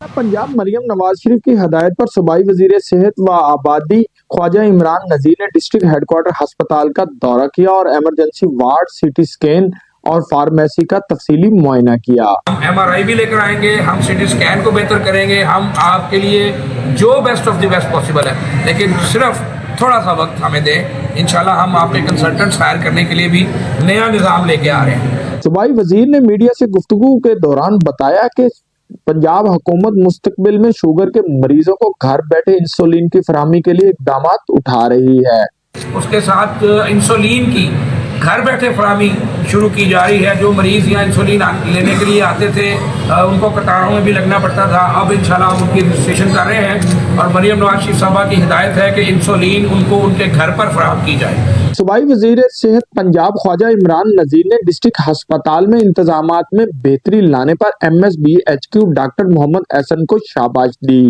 पंजाब मरियम नवाज शरीफ की हदायत पर सूबाई वजीर सेहत व आबादी ख्वाजा इमरान नजीर ने डिस्ट्रिक्ट हेडक्वार्टर अस्पताल का दौरा किया और इमरजेंसी वार्ड, सीटी स्कैन और फार्मेसी का तफसीली मुआयना किया। हम MRI भी लेकर आएंगे, हम सीटी स्कैन को बेहतर करेंगे, हम आपके लिए जो best of the best possible है, लेकिन सिर्फ थोड़ा सा वक्त हमें दें। इंशाल्लाह हम आपके कंसल्टेंट्स हायर करने के लिए भी नया निज़ाम लेके आ रहे हैं। सूबाई वजीर ने मीडिया से गुफ्तगू के दौरान बताया कि पंजाब हुकूमत मुस्तकबिल में शुगर के मरीजों को घर बैठे इंसुलिन की फराहमी के लिए इकदाम उठा रही है। उसके साथ इंसुलिन की घर बैठे फराहमी शुरू की जा रही है। जो मरीज यहाँ इंसुलिन लेने के लिए आते थे, उनको कतारों में भी लगना पड़ता था। अब इंशाल्लाह हम उनकी रजिस्ट्रेशन कर रहे हैं और मरियम नवाज शरीफ साहबा की हिदायत है कि इंसुलिन उनको उनके घर पर फराहम की जाए। सूबाई वजीर सेहत पंजाब ख्वाजा इमरान नजीर ने डिस्ट्रिक्ट अस्पताल में इंतजामात में बेहतरी लाने पर MSBHQ डॉक्टर मोहम्मद एहसन को शाबाश दी।